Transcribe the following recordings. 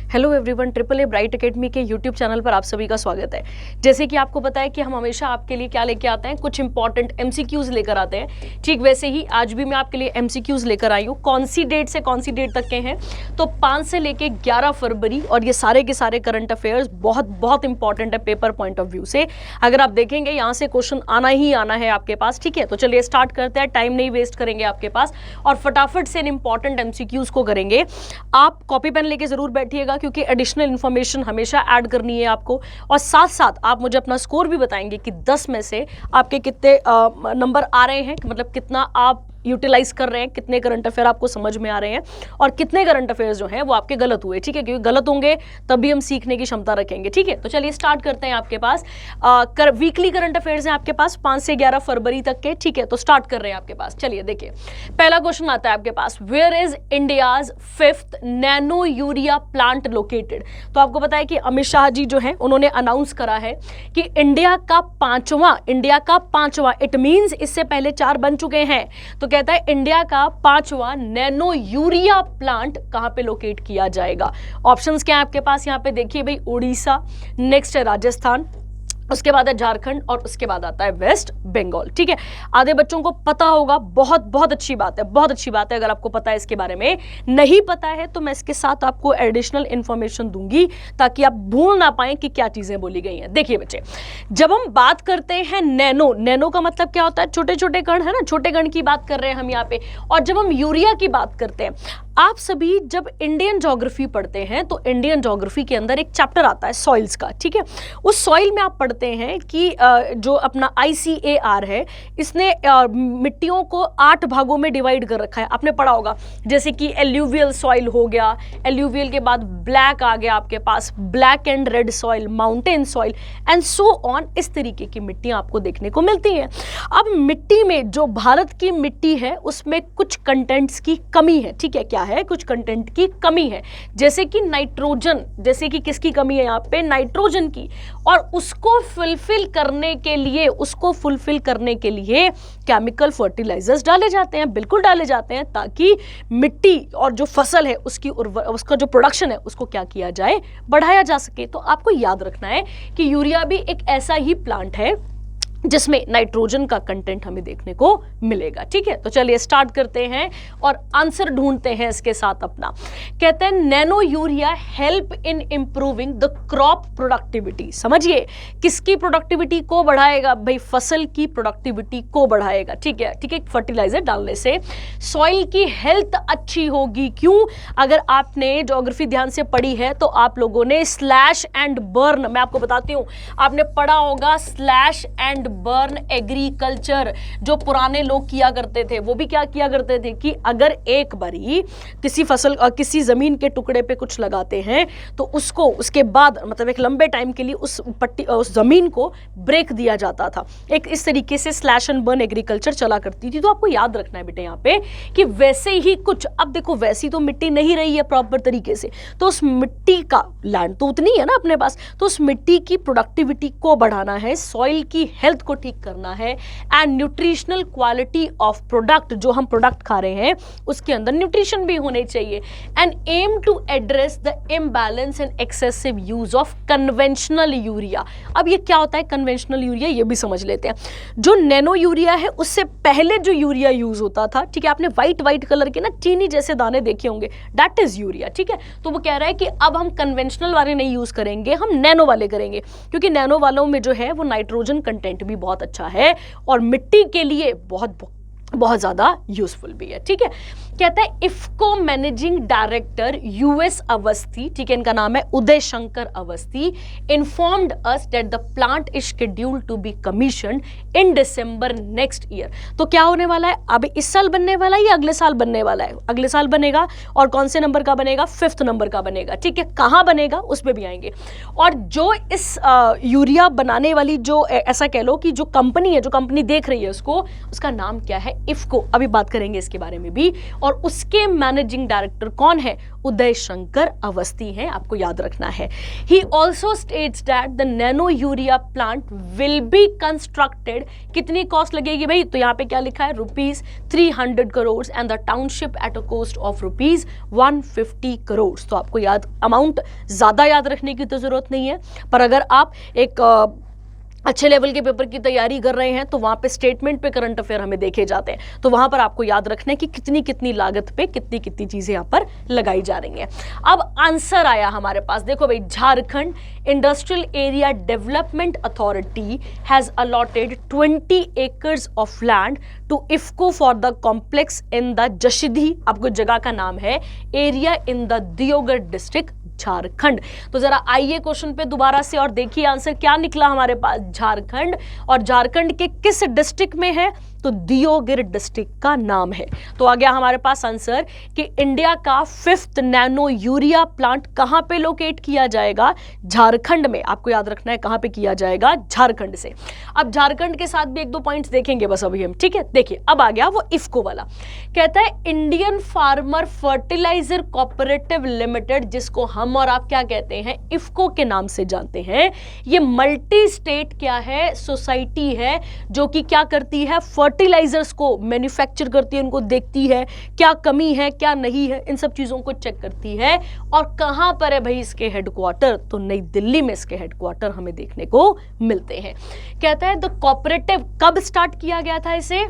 Hello everyone, triple a bright academy के YouTube channel पर आप सभी का स्वागत है। जैसे कि आपको पता है कि हम हमेशा आपके लिए क्या लेके आते हैं, कुछ इंपॉर्टेंट एमसीक्यूज लेकर आते हैं। ठीक वैसे ही आज भी मैं आपके लिए एमसीक्यूज लेकर आई हूँ। कौन सी डेट से कौन सी डेट तक के हैं, तो 5 से लेके 11 फरवरी, और ये सारे के सारे करंट अफेयर्स बहुत बहुत इंपॉर्टेंट है पेपर पॉइंट ऑफ व्यू से। अगर आप देखेंगे यहाँ से क्वेश्चन आना ही आना है आपके पास। ठीक है, तो चलिए स्टार्ट करते हैं, टाइम नहीं वेस्ट करेंगे आपके पास और फटाफट से इन इंपॉर्टेंट एमसीक्यूज को करेंगे। आप कॉपी पेन लेके जरूर बैठिएगा क्योंकि एडिशनल इन्फॉर्मेशन हमेशा ऐड करनी है आपको, और साथ साथ आप मुझे अपना स्कोर भी बताएंगे कि 10 में से आपके कितने नंबर आ रहे हैं, मतलब कितना आप यूटिलाइज कर रहे हैं, कितने करंट अफेयर आपको समझ में आ रहे हैं और कितने करंट अफेयर्स जो हैं वो आपके गलत हुए। ठीक है, क्योंकि गलत होंगे तभी हम सीखने की क्षमता रखेंगे। ठीक है, तो चलिए स्टार्ट करते हैं। आपके पास वीकली करंट अफेयर्स हैं आपके पास 5 से 11 फरवरी तक के। ठीक है, तो स्टार्ट कर रहे हैं आपके पास। चलिए देखिए, पहला क्वेश्चन आता है आपके पास, where is India's 5th nano urea plant located. तो आपको पता है कि अमित शाह जी जो है उन्होंने अनाउंस करा है कि इंडिया का पांचवा, इट मींस इससे पहले 4 बन चुके हैं, तो कहता है इंडिया का 5वां नैनो यूरिया प्लांट कहां पे लोकेट किया जाएगा। ऑप्शंस क्या है आपके पास, यहां पे देखिए भाई, उड़ीसा, नेक्स्ट है राजस्थान, उसके बाद है झारखंड और उसके बाद आता है वेस्ट बंगाल। ठीक है, आधे बच्चों को पता होगा, बहुत बहुत अच्छी बात है, बहुत अच्छी बात है अगर आपको पता है इसके बारे में। नहीं पता है तो मैं इसके साथ आपको एडिशनल इंफॉर्मेशन दूंगी ताकि आप भूल ना पाएं कि क्या चीजें बोली गई हैं। देखिए बच्चे, जब हम बात करते हैं नैनो का मतलब क्या होता है, छोटे छोटे कण है ना, छोटे कण की बात कर रहे हैं हम यहाँ पे। और जब हम यूरिया की बात करते हैं, आप सभी जब इंडियन ज्योग्राफी पढ़ते हैं तो इंडियन ज्योग्राफी के अंदर एक चैप्टर आता है सॉइल्स का। ठीक है, उस सॉइल में आप पढ़ते हैं कि जो अपना ICAR है, इसने मिट्टियों को 8 भागों में डिवाइड कर रखा है। आपने पढ़ा होगा, जैसे कि एल्यूवियल सॉइल हो गया, एल्यूवियल के बाद ब्लैक आ गया आपके पास, black and red soil, mountain soil and so on. इस तरीके की मिट्टियां आपको देखने को मिलती हैं। अब मिट्टी में जो भारत की मिट्टी है उसमें कुछ कंटेंट्स की कमी है। ठीक है, क्या है, कुछ कंटेंट की कमी है, जैसे कि नाइट्रोजन, जैसे कि किसकी कमी है यहाँ पे, नाइट्रोजन की। और उसको फुलफिल करने के लिए केमिकल फर्टिलाइजर्स डाले जाते हैं, बिल्कुल डाले जाते हैं, ताकि मिट्टी और जो फसल है उसका जो प्रोडक्शन है उसको क्या किया जाए, बढ़ाया जा सके। तो आपको याद रखना है कि यूरिया भी एक ऐसा ही प्लांट है जिसमें नाइट्रोजन का कंटेंट हमें देखने को मिलेगा। ठीक है, तो चलिए स्टार्ट करते हैं और आंसर ढूंढते हैं इसके साथ अपना। कहते हैं nano urea help in improving the crop productivity. समझिए, किसकी प्रोडक्टिविटी को बढ़ाएगा भाई, फसल की प्रोडक्टिविटी को बढ़ाएगा। ठीक है, ठीक है, फर्टिलाइजर डालने से सॉइल की हेल्थ अच्छी होगी। क्यों, अगर आपने ज्योग्राफी ध्यान से पढ़ी है तो आप लोगों ने स्लैश एंड बर्न, मैं आपको बताती हूं, आपने पढ़ा होगा स्लैश एंड बर्न एग्रीकल्चर। जो पुराने लोग किया करते थे वो भी क्या किया करते थे कि अगर एक बारी किसी फसल किसी जमीन के टुकड़े पे कुछ लगाते हैं तो उसको उसके बाद मतलब एक लंबे टाइम के लिए उस जमीन को ब्रेक दिया जाता था। एक इस तरीके से स्लैश एंड बर्न एग्रीकल्चर चला करती थी। तो आपको याद रखना है बेटे यहाँ पे कि वैसे ही कुछ, अब देखो वैसी तो मिट्टी नहीं रही है प्रॉपर तरीके से, तो उस मिट्टी का, लैंड तो उतनी है ना अपने पास, तो उस मिट्टी की प्रोडक्टिविटी को बढ़ाना है, सॉइल की हेल्थ को ठीक करना है, and nutritional quality of product, जो हम प्रोडक्ट खा रहे हैं उसके अंदर न्यूट्रिशन भी होने चाहिए, and aim to address the imbalance and excessive use of conventional urea. अब ये क्या होता है कन्वेंशनल यूरिया, ये भी समझ लेते हैं। जो नैनो यूरिया है उससे पहले जो यूरिया यूज होता था, ठीक है, आपने व्हाइट कलर के ना चीनी जैसे दाने देखे होंगे, दैट इज यूरिया। ठीक है, तो वो कह रहा है कि अब हम कन्वेंशनल वाले नहीं यूज करेंगे, हम नैनो वाले करेंगे, क्योंकि नैनो वालों में जो है वो नाइट्रोजन कंटेंट भी बहुत अच्छा है और मिट्टी के लिए बहुत ज्यादा यूजफुल भी है। ठीक है, कहता है IFFCO managing director US Awasthi, ठीक है, इनका नाम है Uday Shankar Awasthi, informed us that the plant is scheduled to be commissioned in December next year. तो क्या होने वाला है, अब इस साल बनने वाला है या अगले साल बनने वाला है, अगले साल बनेगा। और कौन से नंबर का बनेगा, 5th नंबर का बनेगा। ठीक है, कहां बनेगा उस पर भी आएंगे। और जो इस यूरिया बनाने वाली, जो ऐसा कह लो कि जो कंपनी है, जो कंपनी देख रही है उसको, उसका नाम क्या है, इफ्को। अभी बात करेंगे इसके बारे में भी। और उसके मैनेजिंग डायरेक्टर कौन है? उदय शंकर अवस्थी हैं, आपको याद रखना है। He also states that the nano urea plant will be constructed, कितनी कॉस्ट लगेगी भाई? तो यहाँ पे क्या लिखा है? ₹300 crore and the township at a cost of ₹150 crore. तो आपको याद, अमाउंट ज्यादा याद रखने की तो जरूरत नहीं है, पर अगर आप एक अच्छे लेवल के पेपर की तैयारी कर रहे हैं तो वहां पे स्टेटमेंट पे करंट अफेयर हमें देखे जाते हैं, तो वहां पर आपको याद रखना है कि कितनी कितनी लागत पे कितनी कितनी चीजें यहां पर लगाई जा रही हैं। अब आंसर आया हमारे पास, देखो भाई, Jharkhand industrial area development authority has allotted 20 acres of land to IFFCO for the complex in the Jasidih, आपको जगह का नाम है, एरिया इन द दियोगढ़ डिस्ट्रिक्ट, झारखंड। तो जरा आइए क्वेश्चन पे दोबारा से और देखिए आंसर क्या निकला हमारे पास, झारखंड, और झारखंड के किस डिस्ट्रिक्ट में है? तो दियोगिर डिस्ट्रिक्ट का नाम है। तो आ गया हमारे पास आंसर कि इंडिया का 5th नैनो यूरिया प्लांट कहां पे लोकेट किया जाएगा? झारखंड में। आपको याद रखना है कहां पे किया जाएगा? झारखंड से। अब झारखंड के साथ भी एक दो पॉइंट्स देखेंगे बस अभी हम, ठीक है? देखिए अब आ गया वो इफ्को वाला, कहता है Indian farmer fertiliser cooperative limited, जिसको हम और आप क्या कहते हैं? इफ्को के नाम से जानते हैं। ये मल्टी स्टेट क्या है? सोसाइटी है, जो कि क्या करती है? फर्टिलाइजर्स को मैन्युफैक्चर करती है, उनको देखती है क्या कमी है क्या नहीं है, इन सब चीजों को चेक करती है। और कहां पर है भाई इसके हेडक्वार्टर? तो नई दिल्ली में इसके हेडक्वार्टर हमें देखने को मिलते हैं। कहता है द कोऑपरेटिव कब स्टार्ट किया गया था इसे?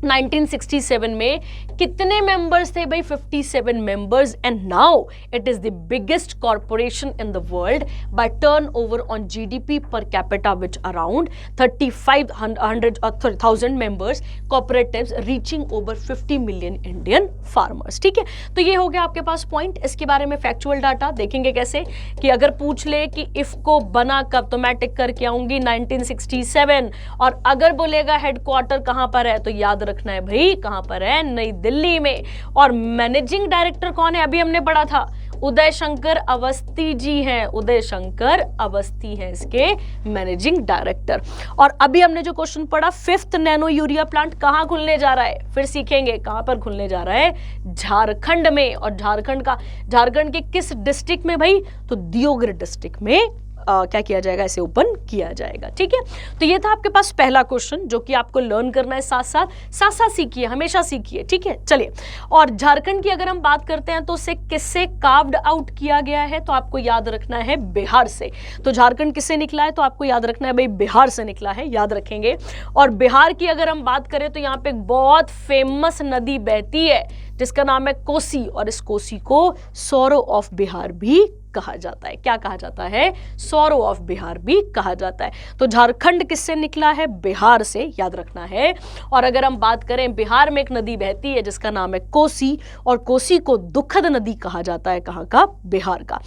1967 में। कितने मेंबर्स थे भाई? 57 members, and now it is the biggest corporation in the world by turnover on GDP per capita which around 35,000 members, cooperatives reaching over 50 million Indian farmers. ठीक है, तो ये हो गया आपके पास पॉइंट। इसके बारे में फैक्चुअल डाटा देखेंगे कैसे, कि अगर पूछ ले कि इफ्को बना कब, तो मैं टिक करके आऊंगी 1967, और अगर बोलेगा हेडक्वार्टर कहां पर है, तो याद रखना है भाई कहां पर है? नई दिल्ली में। और मैनेजिंग डायरेक्टर कौन है? अभी हमने पढ़ा था, उदय शंकर अवस्थी जी हैं। उदय शंकर अवस्थी हैं इसके मैनेजिंग डायरेक्टर। और अभी हमने जो क्वेश्चन पढ़ा, 5th नैनो यूरिया प्लांट कहां खुलने जा रहा है, फिर सीखेंगे कहां पर खुलने जा रहा है? झारखंड में। और झारखंड के किस डिस्ट्रिक्ट में भाई? तो दियोगढ़ डिस्ट्रिक्ट में क्या किया जाएगा? इसे ओपन किया जाएगा। ठीक है, तो ये था आपके पास पहला क्वेश्चन, जो कि आपको लर्न करना है, साथ साथ सीखिए, हमेशा सीखिए। ठीक है, चलिए। और झारखंड की अगर हम बात करते हैं तो उसे किससे कार्व्ड आउट किया गया है? तो आपको याद रखना है बिहार से। तो झारखंड किससे निकला है? तो आपको याद रखना है भाई बिहार से निकला है, याद रखेंगे। और बिहार की अगर हम बात करें तो यहाँ पे एक बहुत फेमस नदी बहती है जिसका नाम है कोसी, और इस कोसी को सौरो ऑफ बिहार भी कहा जाता है। क्या कहा जाता है? सौरो ऑफ बिहार भी कहा जाता है। तो झारखंड किससे निकला है? बिहार से, याद रखना है। और अगर हम बात करें, बिहार में एक नदी बहती है जिसका नाम है कोसी, और कोसी को दुखद नदी कहा जाता है। कहां का? बिहार का।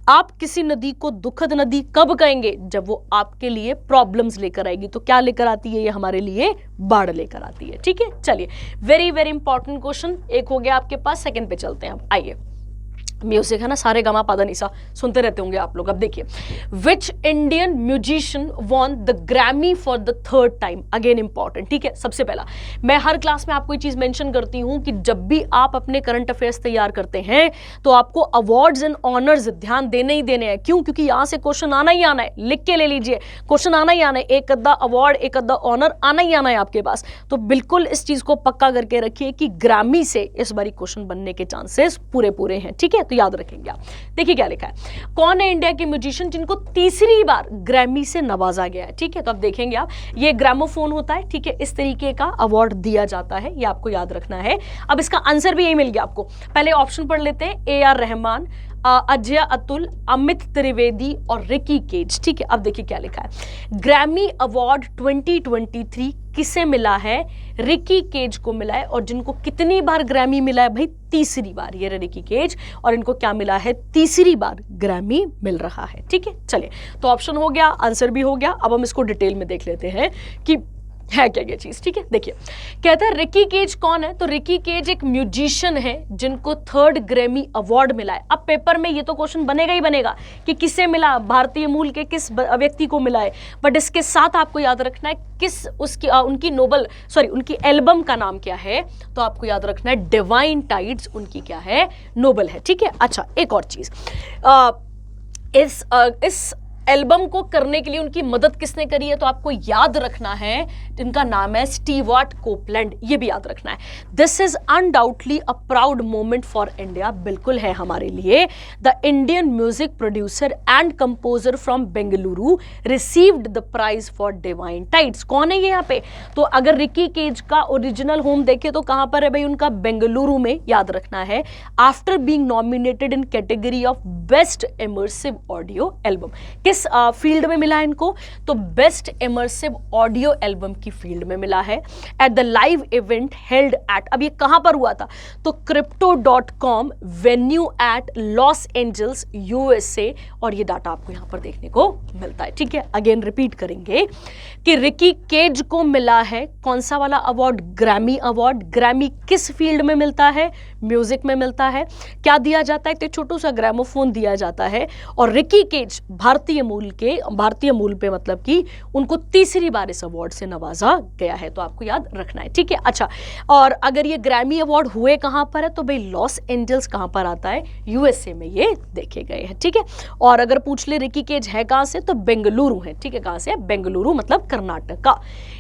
आप किसी नदी को दुखद नदी कब कहेंगे? जब वो आपके लिए प्रॉब्लम्स लेकर आएगी। तो क्या लेकर आती है ये? हमारे लिए बाढ़ लेकर आती है। ठीक है, चलिए, वेरी वेरी इंपॉर्टेंट क्वेश्चन एक हो गया आपके पास। सेकंड पे चलते हैं अब, आइए। म्यूजिक है ना, सारे गामा पादा निशा सुनते रहते होंगे आप लोग। अब देखिए, which Indian musician won the Grammy for the 3rd time? Again important. ठीक है, सबसे पहला, मैं हर क्लास में आपको ये चीज मेंशन करती हूं कि जब भी आप अपने करंट अफेयर्स तैयार करते हैं तो आपको अवार्ड्स एंड ऑनर्स ध्यान देने ही देने हैं। क्यों? क्योंकि यहां से क्वेश्चन आना ही आना है, लिख के ले लीजिए, क्वेश्चन आना ही आना है, एक अद्धा अवार्ड एक अद्धा ऑनर आना ही आना है आपके पास। तो बिल्कुल इस चीज को पक्का करके रखिए कि ग्रामी से इस बारी क्वेश्चन बनने के चांसेस पूरे हैं। ठीक है, तो याद रखेंगे आप। देखिए क्या लिखा है, कौन है इंडिया के म्यूजिशियन जिनको तीसरी बार ग्रैमी से नवाजा गया है? ठीक है, तो अब देखेंगे आप, ये ग्रामोफोन होता है। ठीक है, इस तरीके का अवार्ड दिया जाता है, ये आपको याद रखना है। अब इसका आंसर भी यही मिल गया आपको। पहले ऑप्शन पढ़ लेते हैं, AR रहमान, अजय अतुल, अमित त्रिवेदी और रिकी केज। ठीक है, अब देखिए क्या लिखा है, ग्रैमी अवार्ड 2023 किसे मिला है? रिकी केज को मिला है। और जिनको कितनी बार ग्रैमी मिला है भाई? तीसरी बार। ये रिकी केज, और इनको क्या मिला है? तीसरी बार ग्रैमी मिल रहा है। ठीक है, चलिए, तो ऑप्शन हो गया, आंसर भी हो गया। अब हम इसको डिटेल में देख लेते हैं कि है क्या ये चीज, ठीक है। देखिए कहता है रिकी केज कौन है, तो रिकी केज एक म्यूजिशियन है जिनको 3rd ग्रैमी अवार्ड मिला है। अब पेपर में ये तो क्वेश्चन बनेगा ही बनेगा कि किसे मिला, भारतीय मूल के किस व्यक्ति को मिला है, बट इसके साथ आपको याद रखना है किस उसकी उनकी एल्बम का नाम क्या है, तो आपको याद रखना है डिवाइन टाइड्स उनकी क्या है, नोबल है, ठीक है। अच्छा एक और चीज, इस एल्बम को करने के लिए उनकी मदद किसने करी है, तो आपको याद रखना है जिनका नाम है स्टीवर्ट कोपलैंड, ये भी याद रखना है। This is undoubtedly a proud moment for India, बिल्कुल है हमारे लिए। The Indian music producer and composer from Bengaluru received the prize for divine tides. कौन है ये यहाँ पे, तो अगर रिकी केज का ओरिजिनल होम देखे तो कहां पर है भाई, उनका बेंगलुरु में, याद रखना है। After being nominated in category of best immersive audio album, किस फील्ड में मिला है इनको, तो बेस्ट इमर्सिव ऑडियो एल्बम की फील्ड में मिला है। At the live event held at, अब ये कहां पर हुआ था, तो crypto.com venue at Los Angeles USA, और ये डाटा आपको यहां पर देखने को मिलता है, ठीक है। अगेन रिपीट करेंगे कि रिकी केज को मिला है कौन सा वाला अवार्ड, ग्रैमी अवार्ड। ग्रैमी किस फील्ड में मिलता है, म्यूजिक में मिलता है। क्या दिया जाता है, तो छोटू सा ग्रामोफोन दिया जाता है। और रिकी केज भारतीय मूल पे मतलब कि उनको तीसरी बार इस अवार्ड से नवाजा गया है, तो आपको याद रखना है, ठीक है। अच्छा, और अगर ये ग्रैमी अवार्ड हुए कहां पर है, तो भाई लॉस एंजल्स कहां पर आता है, यूएसए में ये देखे गए हैं, ठीक है। और अगर पूछ ले रिकी केज है कहां से, तो बेंगलुरु है, ठीक है। कहां से, बेंगलुरु मतलब कर्नाटक का।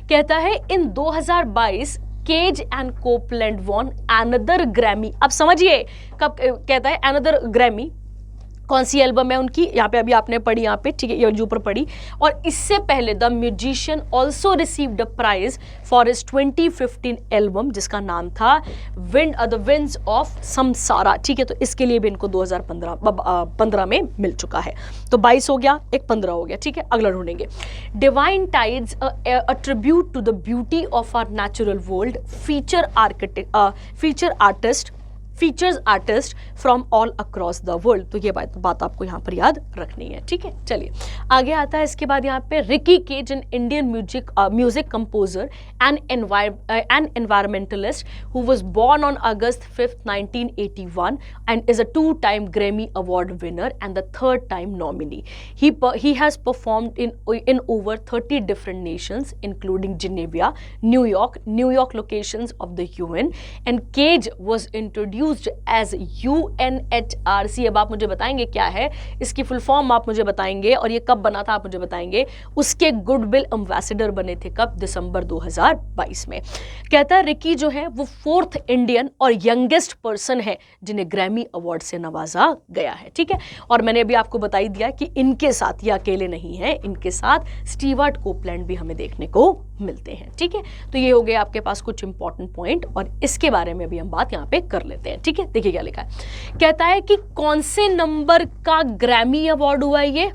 कहता है in 2022 Kej and Copeland won another Grammy. अब समझिए कब कहता है एनदर ग्रैमी, कौन सी एल्बम है उनकी, यहाँ पे अभी आपने पढ़ी, यहाँ पे ठीक है, ये ऊपर पढ़ी। और इससे पहले the musician also received a prize for his 2015 album जिसका नाम था द विंड्स ऑफ समसारा, ठीक है। तो इसके लिए भी इनको 2015 में मिल चुका है। तो 22 हो गया, एक 15 हो गया, ठीक है। अगला ढूंढेंगे, divine tides a tribute to the beauty of our natural world, features artist from all across the world. तो ये बात आपको यहाँ पर याद रखनी है, ठीक है। चलिए आगे आता है इसके बाद यहाँ पे Ricky Kej, an Indian music composer and environmentalist who was born on August 5th 1981 and is a 2-time Grammy Award winner and the 3rd-time nominee. He has performed in over 30 different nations including Geneva, New York locations of the UN, and Cage was introduced as UNHRC। अब आप मुझे बताएंगे क्या है इसकी full form, आप मुझे बताएंगे, और ये कब बना था आप मुझे बताएंगे। उसके गुडविल एम्बेसडर बने थे कब, दिसंबर 2022 में। कहता है रिकी जो है वो 4th इंडियन और यंगेस्ट पर्सन है जिन्हें ग्रैमी अवार्ड से नवाजा गया है, ठीक है। और मैंने अभी आपको बता ही दिया कि इनके साथ ये अकेले नहीं है, इनके साथ स्टीवर्ट कोपलैंड भी हमें देखने को मिलते हैं, ठीक है। तो ये हो गए आपके पास कुछ इंपॉर्टेंट पॉइंट, और इसके बारे में भी हम बात यहाँ पे कर लेते हैं, ठीक है। देखिए क्या लिखा है, कहता है कि कौन से नंबर का ग्रैमी अवार्ड हुआ है ये,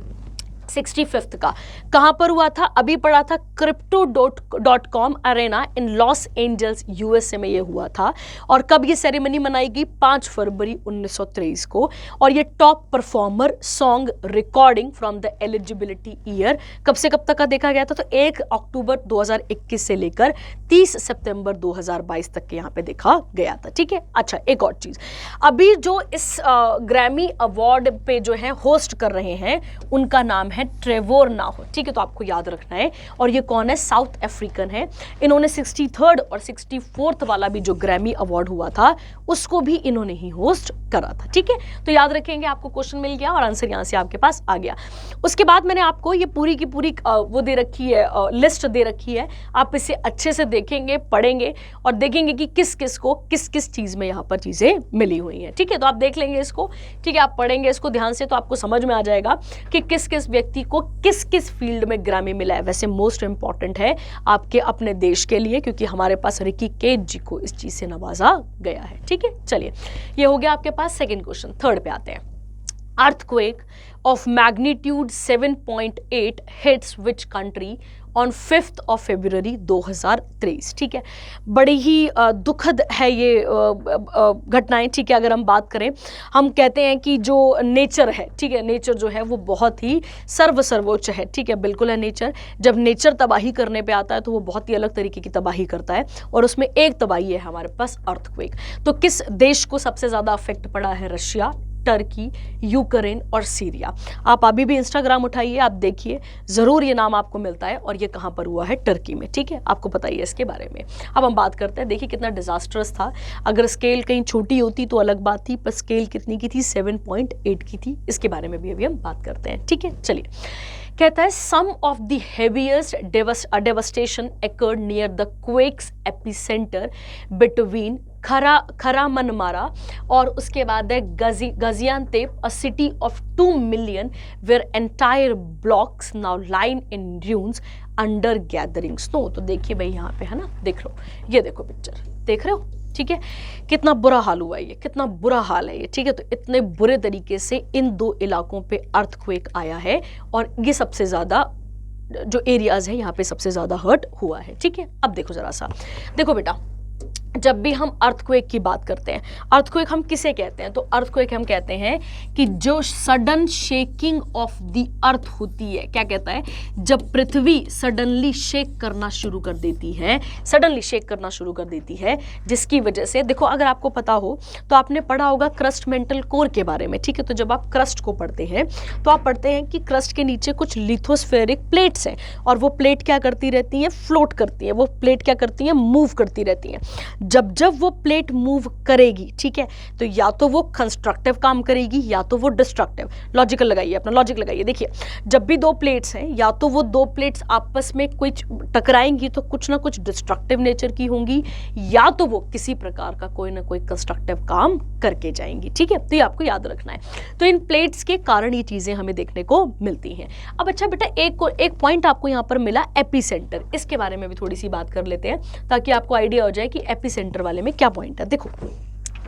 65th का। कहां पर हुआ था, अभी पढ़ा था, crypto.com अरेना इन लॉस एंजल्स यूएसए में ये हुआ था। और कब ये सेरेमनी मनाई गई, 5 फरवरी 1923 को। और ये top performer song recording from the eligibility year कब से कब तक का देखा गया था, तो 1 अक्टूबर 2021 से लेकर 30 सितंबर 2022 तक के यहाँ पे देखा गया था, ठीक है। अच्छा एक और चीज, अभी जो इस ग्रैमी अवार्ड पे जो है होस्ट कर रहे हैं उनका नाम है ट्रेवोर नाहो, ठीक है। तो आपको याद रखना है। और ये कौन है, साउथ अफ्रीकन है। इन्होंने 63rd और 64th वाला भी जो ग्रैमी अवार्ड हुआ था उसको भी इन्होंने ही होस्ट करा था, ठीक है। तो याद रखेंगे, आपको क्वेश्चन मिल गया और आंसर यहां से आपके पास आ गया। उसके बाद मैंने आपको ये पूरी की पूरी वो दे रखी है, लिस्ट दे रखी है। आप इसे अच्छे से देखेंगे, पढ़ेंगे और देखेंगे कि किस किस को किस किस चीज में यहाँ पर चीजें मिली हुई हैं, ठीक है। तो आप देख लेंगे इसको, ठीक है। आप पढ़ेंगे इसको ध्यान से तो आपको समझ में आ जाएगा कि किस किस व्यक्ति को किस किस फील्ड में ग्रैमी मिला है। वैसे मोस्ट इंपॉर्टेंट है आपके अपने देश के लिए, क्योंकि हमारे पास रिकी केज जी को इस चीज से नवाजा गया है, ठीक है। चलिए ये हो गया आपके पास सेकंड क्वेश्चन। थर्ड पे आते हैं। earthquake of magnitude 7.8 hits which country on 5th of February 2023। ठीक है, बड़ी ही दुखद है ये घटनाएं। ठीक है, अगर हम बात करें, हम कहते हैं कि जो नेचर है, ठीक है, नेचर जो है वो बहुत ही सर्वोच्च है। ठीक है, बिल्कुल है नेचर। जब नेचर तबाही करने पे आता है तो वो बहुत ही अलग तरीके की तबाही करता है, और उसमें एक तबाही है हमारे पास अर्थक्वेक। तो किस देश को सबसे ज़्यादा अफेक्ट पड़ा है? रशिया, टर्की, यूक्रेन और सीरिया। आप अभी भी इंस्टाग्राम उठाइए, आप देखिए, ज़रूर ये नाम आपको मिलता है, और ये कहाँ पर हुआ है? टर्की में। ठीक है, आपको पता ही है इसके बारे में। अब हम बात करते हैं, देखिए कितना डिजास्टर्स था। अगर स्केल कहीं छोटी होती तो अलग बात थी, पर स्केल कितनी की थी? 7.8 की थी। इसके बारे में भी अभी हम बात करते हैं। ठीक है, चलिए। कहता है some of the heaviest devastation occurred near the quake's epicentre between Kahramanmaras और उसके बाद है Gaziantep, a city of 2 million where entire blocks now line in dunes under gathering snow. तो देखिए भाई यहाँ पे है ना, देख लो, ये देखो पिक्चर, देख रहे हो? ठीक है, कितना बुरा हाल हुआ है ये, कितना बुरा हाल है ये। ठीक है, तो इतने बुरे तरीके से इन दो इलाकों पे अर्थक्वेक आया है, और ये सबसे ज़्यादा जो एरियाज है यहाँ पे सबसे ज़्यादा हर्ट हुआ है। ठीक है, अब देखो ज़रा सा, देखो बेटा, जब भी हम अर्थक्वेक की बात करते हैं, अर्थक्वेक हम किसे कहते हैं? तो अर्थक्वेक हम कहते हैं कि जो sudden shaking of the earth होती है। क्या कहता है? जब पृथ्वी सडनली शेक करना शुरू कर देती है, सडनली शेक करना शुरू कर देती है, जिसकी वजह से, देखो अगर आपको पता हो तो आपने पढ़ा होगा क्रस्ट मेंटल कोर के बारे में। ठीक है, तो जब आप क्रस्ट को पढ़ते हैं तो आप पढ़ते हैं कि क्रस्ट के नीचे कुछ लिथोस्फेरिक प्लेट्स हैं, और वो प्लेट क्या करती रहती हैं? फ्लोट करती हैं। वो प्लेट क्या करती हैं? मूव करती रहती हैं। जब जब वो प्लेट मूव करेगी, ठीक है, तो या तो वो कंस्ट्रक्टिव काम करेगी या तो वो डिस्ट्रक्टिव। लॉजिकल लगाइए, अपना लॉजिक लगाइए। देखिए, जब भी दो प्लेट्स हैं, या तो वो दो प्लेट्स आपस में कुछ टकराएंगी तो कुछ ना कुछ डिस्ट्रक्टिव नेचर की होंगी, या तो वो किसी प्रकार का कोई ना कोई कंस्ट्रक्टिव काम करके जाएंगी। ठीक है, तो ये आपको याद रखना है। तो इन प्लेट्स के कारण ये चीजें हमें देखने को मिलती हैं। अब अच्छा बेटा, एक पॉइंट आपको यहाँ पर मिला, एपिसेंटर। इसके बारे में भी थोड़ी सी बात कर लेते हैं ताकि आपको आइडिया हो जाए कि एपिसेंटर वाले में क्या पॉइंट है। देखो,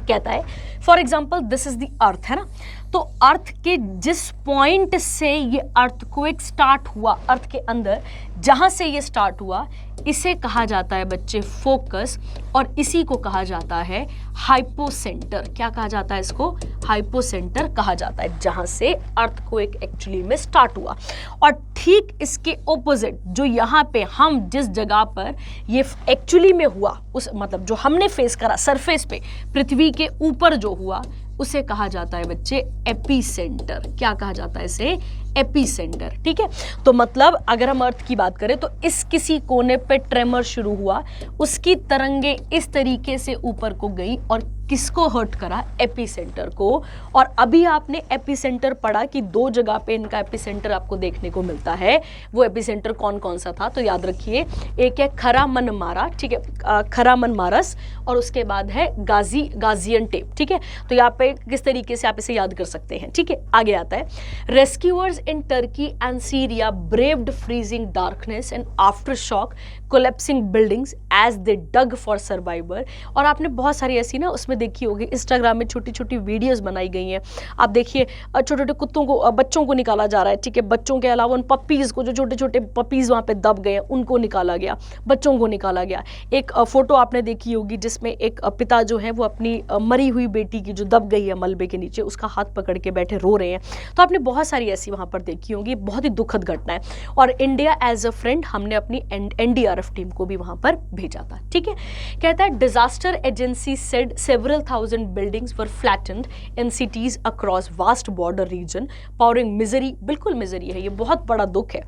कहता है for example this is the earth, है ना, तो अर्थ के जिस पॉइंट से ये अर्थक्वेक स्टार्ट हुआ, अर्थ के अंदर जहां से ये स्टार्ट हुआ, इसे कहा जाता है बच्चे फोकस, और इसी को कहा जाता है हाइपोसेंटर। क्या कहा जाता है इसको? हाइपोसेंटर कहा जाता है, जहां से अर्थक्वेक एक्चुअली में स्टार्ट हुआ। और ठीक इसके ऑपोजिट, जो यहाँ पे हम जिस जगह पर ये एक्चुअली में हुआ, उस मतलब जो हमने फेस करा सरफेस पे, पृथ्वी के ऊपर जो हुआ, उसे कहा जाता है बच्चे एपिसेंटर। क्या कहा जाता है इसे? एपिसेंटर। ठीक है, तो मतलब अगर हम अर्थ की बात करें तो इस किसी कोने पे ट्रेमर शुरू हुआ, उसकी तरंगे इस तरीके से ऊपर को गई और किसको हर्ट करा? एपिसेंटर को। और अभी आपने एपिसेंटर पढ़ा कि दो जगह पे इनका एपिसेंटर आपको देखने को मिलता है। वो एपिसेंटर कौन कौन सा था? तो याद रखिए, एक है खरामनमारा, ठीक है, खरामनमारस, और उसके बाद है गाजियान्तेप। ठीक है, तो यहाँ पे किस तरीके से आप इसे याद कर सकते हैं। ठीक है, आगे आता है, rescuers in Turkey and Syria braved freezing darkness and aftershock collapsing buildings as they dug for survivor। और आपने बहुत सारी ऐसी ना उसमें देखी होगी, इंस्टाग्राम में छोटी छोटी वीडियोस बनाई गई हैं। आप देखिए, छोटे छोटे कुत्तों को, बच्चों को निकाला जा रहा है। ठीक है, बच्चों के अलावा उन पपीज को, जो छोटे छोटे पपीज वहाँ पे दब गए, उनको निकाला गया, बच्चों को निकाला गया। एक फोटो आपने देखी होगी जिसमें एक पिता जो है वो अपनी मरी हुई बेटी की, जो दब गई है मलबे के नीचे, उसका हाथ पकड़ के बैठे रो रहे हैं। तो आपने बहुत सारी ऐसी वहाँ पर देखी होंगी। बहुत ही दुखद घटना है। और इंडिया एज अ फ्रेंड, हमने अपनी एनडीआरएफ टीम को भी वहां पर भेजा था। ठीक है, कहता है disaster agency said several thousand buildings were flattened in cities across vast border region powering misery. बिल्कुल मिजरी है ये, बहुत बड़ा दुख है,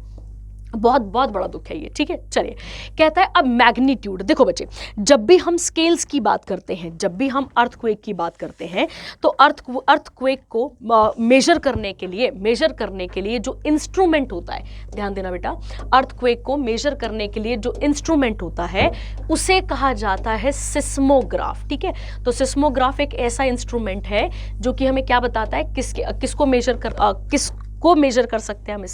बहुत बहुत बड़ा दुख है ये। ठीक है, चलिए, कहता है अब मैग्नीट्यूड। देखो बच्चे, जब भी हम स्केल्स की बात करते हैं, जब भी हम अर्थक्वेक की बात करते हैं, तो अर्थक्वेक को मेजर करने के लिए जो इंस्ट्रूमेंट होता है, ध्यान देना बेटा, अर्थक्वेक को मेजर करने के लिए जो इंस्ट्रूमेंट होता है उसे कहा जाता है सिस्मोग्राफ। ठीक है, तो सिस्मोग्राफ एक ऐसा इंस्ट्रूमेंट है जो कि हमें क्या बताता है, किसको मेजर कर को मेजर कर सकते हैं हम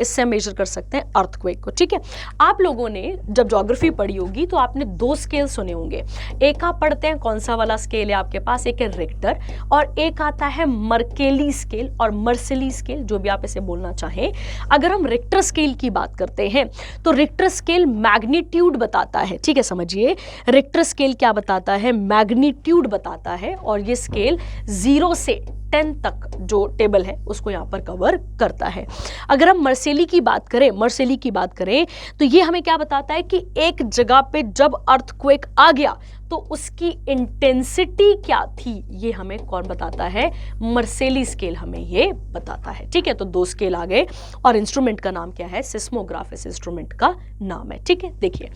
इससे मेजर कर सकते हैं अर्थक्वेक को। ठीक है, आप लोगों ने जब ज्योग्राफी पढ़ी होगी तो आपने 2 स्केल सुने होंगे। एक आप पढ़ते हैं कौन सा वाला स्केल है आपके पास, एक है रिक्टर और एक आता है मर्केली स्केल और मर्सिली स्केल, जो भी आप इसे बोलना चाहें। अगर हम रिक्टर स्केल की बात करते हैं तो रिक्टर स्केल मैग्नीट्यूड बताता है। ठीक है, समझिए रिक्टर स्केल क्या बताता है, मैग्नीट्यूड बताता है, और ये स्केल 0 से 10 तक जो टेबल है उसको यहाँ पर कवर करता है। अगर हम मर्सेली की बात करें तो ये हमें क्या बताता है कि एक जगह पे जब अर्थक्वेक आ गया तो उसकी इंटेंसिटी क्या थी, ये हमें कौन बताता है, मर्सेली स्केल हमें ये बताता है। ठीक है, तो 2 स्केल आ गए और इंस्ट्रूमेंट का नाम क्या है, सिस्मोग्राफ इस इंस्ट्रूमेंट का नाम है। ठीक है, देखिए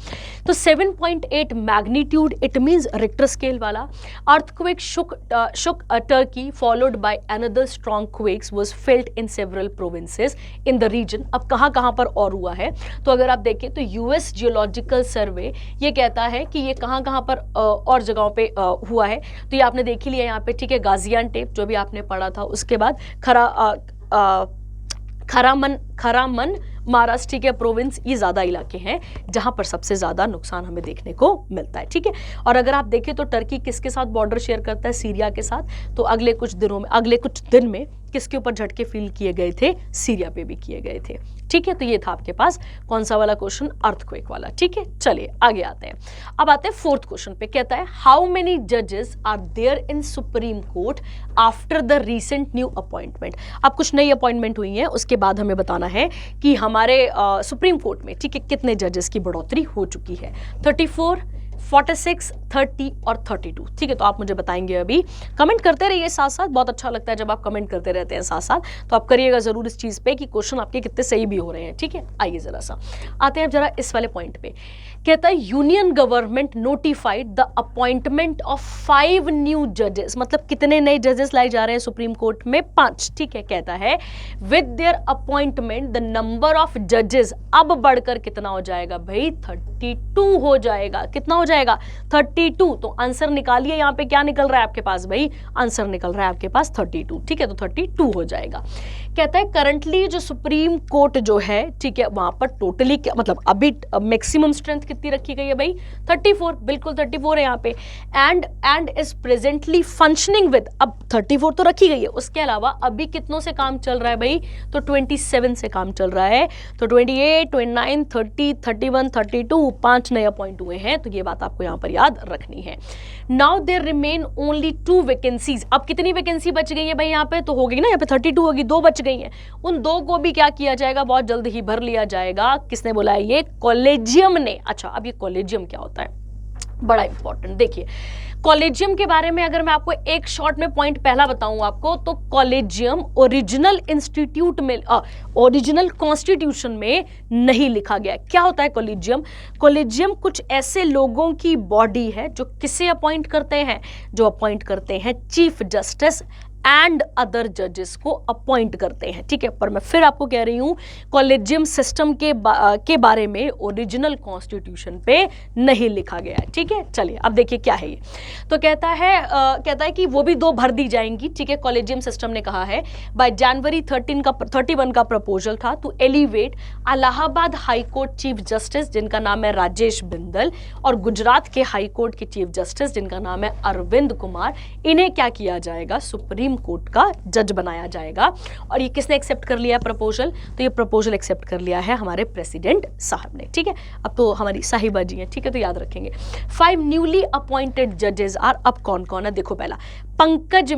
तो 7.8 magnitude it means Richter scale वाला। Earthquake shook Turkey followed by another strong quakes was felt in several provinces in the region. अब कहां पर और हुआ है, तो अगर आप देखें तो यूएस जियोलॉजिकल सर्वे ये कहता है कि ये कहां पर और जगहों पे हुआ है। तो ये आपने देख ही लिया यहाँ पे। ठीक है, गाजियानटेप जो भी आपने पढ़ा था, उसके बाद खरामन महाराष्ट्र, ठीक है, प्रोविंस, ये ज्यादा इलाके हैं जहां पर सबसे ज्यादा नुकसान हमें देखने को मिलता है। ठीक है, और अगर आप देखें तो टर्की किसके साथ बॉर्डर शेयर करता है, सीरिया के साथ। तो अगले कुछ दिन में किसके ऊपर झटके फील किए गए थे, सीरिया पे भी किए गए थे। ठीक है, तो ये था आपके पास कौन सा वाला क्वेश्चन, अर्थक्वेक वाला। ठीक है, चलिए आगे आते हैं। अब आते हैं 4th क्वेश्चन पे। कहता है हाउ मेनी जजेस are there in supreme court after the recent new appointment. अब कुछ नई अपॉइंटमेंट हुई है, उसके बाद हमें बताना है कि हमारे सुप्रीम कोर्ट में, ठीक है, कितने जजेस की बढ़ोतरी हो चुकी है। 34, 46, 30 और 32। ठीक है, तो आप मुझे बताएंगे, अभी कमेंट करते रहिए साथ साथ। बहुत अच्छा लगता है जब आप कमेंट करते रहते हैं साथ साथ, तो आप करिएगा जरूर इस चीज पे कि क्वेश्चन आपके कितने सही भी हो रहे हैं। ठीक है, आइए जरा सा आते हैं जरा इस वाले पॉइंट पे। कहता है union government notified the appointment of 5 new जजेस। मतलब कितने नए जजेस लाए जा रहे हैं सुप्रीम कोर्ट में, 5। ठीक है, कहता है with their appointment the number of जजेस अब बढ़कर कितना हो जाएगा भाई, 32 हो जाएगा। कितना हो जाएगा, 32। तो आंसर निकालिए, यहाँ पे क्या निकल रहा है आपके पास भाई, आंसर निकल रहा है आपके पास 32। ठीक है, तो 32 हो जाएगा। कहता है करंटली जो सुप्रीम कोर्ट जो है, ठीक है, वहां पर टोटली मतलब अभी मैक्सिमम स्ट्रेंथ कितनी रखी गई है भाई, 34। बिल्कुल 34 है यहाँ पे। And is presently functioning with, अब 34 तो रखी गई है, उसके अलावा अभी कितनों से काम चल रहा है भाई, तो 27 से काम चल रहा है। तो 28, 29, 30, 31, 32 5 नए अपॉइंट हुए हैं। तो ये बात आपको यहाँ पर याद रखनी है। Now there remain only 2 vacancies. अब कितनी वैकेंसी बच गई है भाई, यहाँ पे तो हो गई ना, यहाँ पे 32 होगी, 2 बच गई हैं। उन 2 को भी क्या किया जाएगा, बहुत जल्द ही भर लिया जाएगा। किसने बोला है ये, कॉलेजियम ने। अच्छा, अब ये कॉलेजियम क्या होता है, बड़ा इंपॉर्टेंट। देखिए कॉलेजियम के बारे में अगर मैं आपको एक शॉर्ट में पॉइंट पहला बताऊं आपको, तो कॉलेजियम ओरिजिनल इंस्टीट्यूट में, ओरिजिनल कॉन्स्टिट्यूशन में नहीं लिखा गया। क्या होता है कॉलेजियम, कॉलेजियम कुछ ऐसे लोगों की बॉडी है जो किसे अपॉइंट करते हैं, जो अपॉइंट करते हैं चीफ जस्टिस एंड अदर जजेस को अपॉइंट करते हैं। ठीक है, पर मैं फिर आपको कह रही हूं कॉलेजियम सिस्टम के बारे में ओरिजिनल कॉन्स्टिट्यूशन पे नहीं लिखा गया है। ठीक है, चलिए अब देखिए क्या है ये। तो कहता है कि वो भी 2 भर दी जाएंगी। ठीक है, कॉलेजियम सिस्टम ने कहा है बाय जनवरी 31 का प्रपोजल था to elevate Allahabad high court chief justice जिनका नाम है राजेश बिंदल, और गुजरात के हाई कोर्ट के चीफ जस्टिस जिनका नाम है अरविंद कुमार, इन्हें क्या किया जाएगा, सुप्रीम कोर्ट का जज बनाया जाएगा। और ये किसने एक्सेप्ट कर लिया प्रपोजल, तो ये प्रपोजल एक्सेप्ट कर लिया है हमारे प्रेसिडेंट साहब ने। ठीक है, अब तो हमारी साहिबा जी हैं। ठीक है, तो याद रखेंगे 5 न्यूली अपॉइंटेड जजेस आर। अब कौन कौन है, देखो पहला पंकज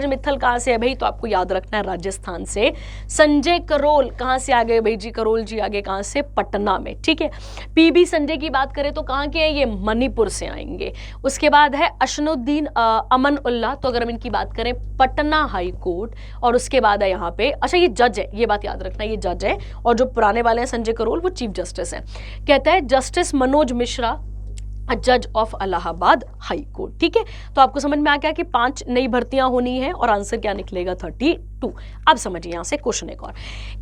मित्तल कहां से है भाई, तो आपको याद रखना है राजस्थान से। संजय करोल कहां से आ गए भाई जी, करोल जी आगे कहां से, पटना में। ठीक है, पीबी संजय की बात करें तो कहां के हैं, ये मणिपुर से आएंगे। उसके बाद है अशनुद्दीन अमन उल्लाह, तो अगर हम इनकी बात करें पटना हाई कोर्ट। और उसके बाद है यहाँ पे, अच्छा ये जज है, ये बात याद रखना, ये जज है। और जो पुराने वाले हैं संजय करोल, वो चीफ जस्टिस हैं। कहता है जस्टिस मनोज मिश्रा जज ऑफ इलाहाबाद हाई कोर्ट। ठीक है, तो आपको समझ में आ गया कि 5 नई भर्तियां होनी है और आंसर क्या निकलेगा, 32। 2। अब समझिए यहां से क्वेश्चन एक और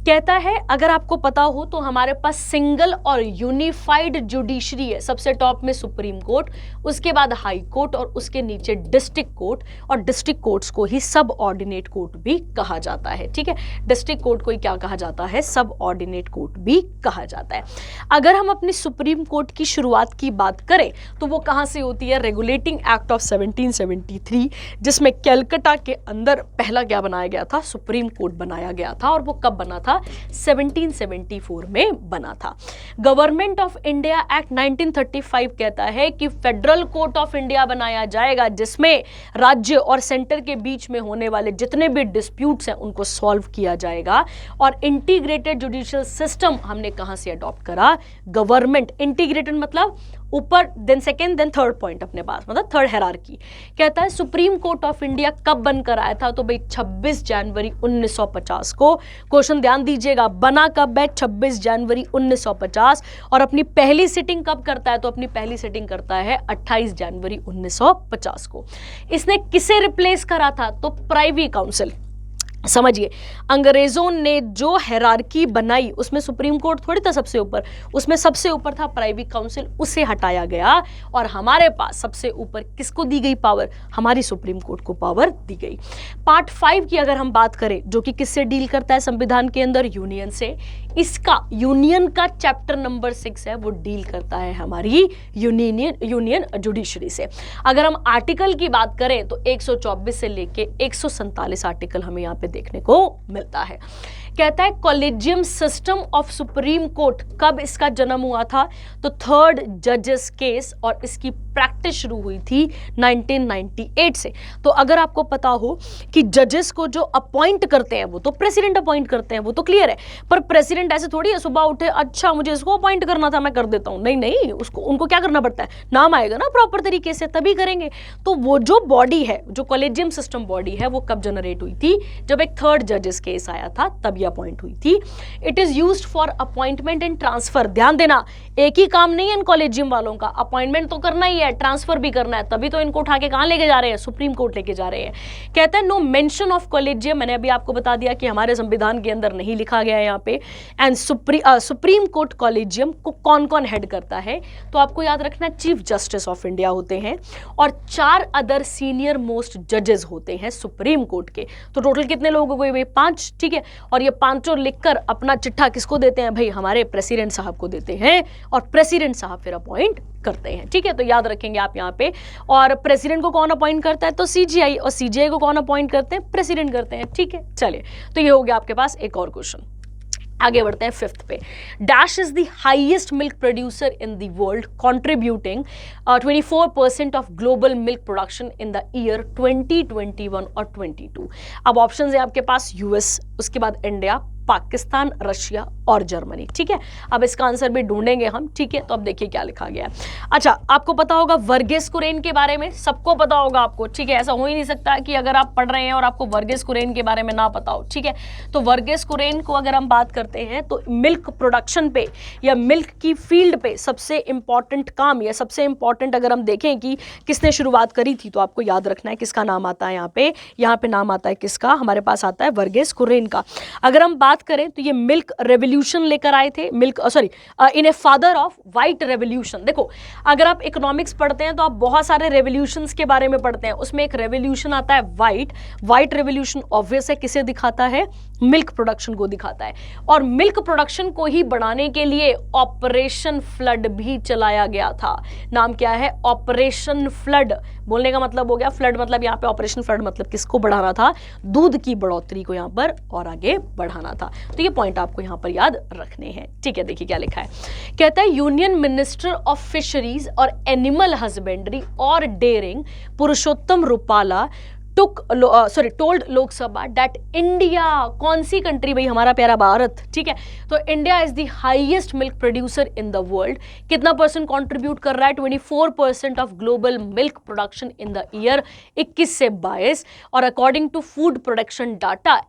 कहता है, अगर आपको पता हो तो हमारे पास सिंगल और यूनिफाइड जुडिशरी है। सबसे टॉप में सुप्रीम कोर्ट, उसके बाद हाई कोर्ट और उसके नीचे डिस्ट्रिक्ट कोर्ट, और डिस्ट्रिक्ट कोर्ट्स को ही सब ऑर्डिनेट कोर्ट भी कहा जाता है। ठीक है, डिस्ट्रिक्ट कोर्ट को ही क्या कहा जाता है, सब ऑर्डिनेट कोर्ट भी कहा जाता है। अगर हम अपनी सुप्रीम कोर्ट की शुरुआत की बात करें तो वो कहां से होती है, रेगुलेटिंग एक्ट ऑफ 1773, जिसमें कलकत्ता के अंदर पहला क्या बनाया गया था, सुप्रीम कोर्ट बनाया गया था। और वो कब बना था, 1774 में बना था। गवर्नमेंट ऑफ इंडिया एक्ट 1935 कहता है कि फेडरल कोर्ट ऑफ इंडिया बनाया जाएगा, जिसमें राज्य और सेंटर के बीच में होने वाले जितने भी डिस्प्यूट्स हैं उनको सॉल्व किया जाएगा। और इंटीग्रेटेड जुडिशियल सिस्टम हमने कहां से अडॉप्ट करा, गवर्नमेंट। इंटीग्रेटेड मतलब ऊपर, then second, then third point अपने पास, मतलब थर्ड हायरार्की। कहता है सुप्रीम कोर्ट ऑफ इंडिया कब बनकर आया था, तो भाई 26 जनवरी 1950 को। क्वेश्चन ध्यान दीजिएगा, बना कब है, 26 जनवरी 1950। और अपनी पहली सिटिंग कब करता है, तो अपनी पहली सिटिंग करता है 28 जनवरी 1950 को। इसने किसे रिप्लेस करा था, तो प्राइवी काउंसिल। समझिए, अंग्रेजों ने जो हायरार्की बनाई उसमें सुप्रीम कोर्ट थोड़ी था सबसे ऊपर, उसमें सबसे ऊपर था प्राइवी काउंसिल, उसे हटाया गया। और हमारे पास सबसे ऊपर किसको दी गई पावर, हमारी सुप्रीम कोर्ट को पावर दी गई। पार्ट 5 की अगर हम बात करें, जो कि किससे डील करता है संविधान के अंदर, यूनियन से। इसका यूनियन का चैप्टर नंबर 6 है, वो डील करता है हमारी यूनियन जुडिशरी से। अगर हम आर्टिकल की बात करें तो 124 से लेके 147 आर्टिकल हमें यहाँ पे देखने को मिलता है। कहता है collegium system of supreme court, कब इसका जन्म हुआ था, तो थर्ड जजेस केस, और इसकी प्रैक्टिस शुरू हुई थी 1998 से। तो अगर आपको पता हो कि जजेस को जो अपॉइंट करते हैं वो तो प्रेसिडेंट अपॉइंट करते हैं, वो तो क्लियर है। पर प्रेसिडेंट ऐसे थोड़ी है सुबह उठे, अच्छा मुझे इसको अपॉइंट करना था मैं कर देता हूं, नहीं नहीं, उसको उनको क्या करना पड़ता है, नाम आएगा ना प्रॉपर तरीके से तभी करेंगे। तो वो जो बॉडी है, जो कॉलेजियम सिस्टम बॉडी है, वो कब जनरेट हुई थी, जब एक थर्ड जजेस केस आया था तब अपॉइंट हुई थी। It is used for appointment and transfer. ध्यान देना, एक ही काम नहीं है इन कॉलेजियम वालों का, अपॉइंटमेंट तो करना ही है, ट्रांसफर भी करना है, तभी तो इनको उठा के कहां लेके जा रहे हैं, सुप्रीम कोर्ट लेके जा रहे हैं। कहता है नो मेंशन ऑफ कॉलेजियम, मैंने अभी आपको बता दिया कि हमारे संविधान के अंदर नहीं लिखा गया है यहाँ पे। एंड सुप्रीम कोर्ट कॉलेजियम को कौन कौन हेड करता है, तो आपको याद रखना चीफ जस्टिस ऑफ इंडिया होते हैं और 4 अदर सीनियर मोस्ट जजेस होते हैं सुप्रीम कोर्ट के। तो टोटल कितने लोग हो गए, 5, ठीक है। और ये 5 लिखकर अपना चिट्ठा किसको देते हैं, भाई हमारे प्रेसिडेंट साहब को देते हैं, और प्रेसिडेंट साहब फिर अपॉइंट करते हैं। ठीक है, तो याद रखेंगे आप यहाँ पे। और प्रेसिडेंट को कौन अपॉइंट करता है, तो सीजीआई, और सीजीआई को कौन अपॉइंट करते हैं, प्रेसिडेंट करते हैं। ठीक है, चलिए, तो ये हो गया आपके पास एक और क्वेश्चन। आगे बढ़ते हैं 5th पे। Dash is the highest milk producer in the world, contributing 24% of global milk production in the year 2021 और 22। अब ऑप्शंस है आपके पास, यूएस, उसके बाद इंडिया, पाकिस्तान, रशिया और जर्मनी। ठीक है, अब इसका आंसर भी ढूंढेंगे हम। ठीक है, तो अब देखिए क्या लिखा गया है। अच्छा, आपको पता होगा वर्गीस कुरियन के बारे में, सबको पता होगा आपको। ठीक है, ऐसा हो ही नहीं सकता कि अगर आप पढ़ रहे हैं और आपको वर्गीस कुरियन के बारे में ना पता हो। ठीक है, तो वर्गीस कुरियन को अगर हम बात करते हैं तो मिल्क प्रोडक्शन पे या मिल्क की फील्ड पे सबसे इंपॉर्टेंट काम, या सबसे इंपॉर्टेंट अगर हम देखें कि किसने शुरुआत करी थी, तो आपको याद रखना है किसका नाम आता है यहाँ पे नाम आता है किसका, हमारे पास आता है वर्गीस कुरियन का। अगर हम बात करें तो ये मिल्क रेवोल्यूशन लेकर आए थे, in a father of white revolution. देखो, अगर आप इकोनॉमिक्स पढ़ते हैं तो आप बहुत सारे रेवोल्यूशंस के बारे में पढ़ते हैं, उसमें एक रेवोल्यूशन आता है व्हाइट रेवोल्यूशन। ऑब्वियस है किसे दिखाता है, मिल्क प्रोडक्शन को दिखाता है। और मिल्क प्रोडक्शन को ही बढ़ाने के लिए ऑपरेशन फ्लड भी चलाया गया था। नाम क्या है, ऑपरेशन फ्लड। बोलने का मतलब हो गया, फ्लड मतलब यहाँ पे ऑपरेशन फ्लड मतलब किसको बढ़ाना था, दूध की बढ़ोतरी को यहाँ पर और आगे बढ़ाना था। तो ये पॉइंट आपको यहाँ पर याद रखने हैं। ठीक है, देखिए क्या लिखा है। कहता है यूनियन मिनिस्टर ऑफ फिशरीज और एनिमल हस्बेंड्री और dairying Purushottam Rupala told Lok Sabha that India, कौन सी कंट्री, भाई हमारा प्यारा भारत। ठीक है, तो India is the highest milk producer in the world. कितना परसेंट कंट्रीब्यूट कर रहा है, 24% of global milk production in the year 21 से 22। और according to food production data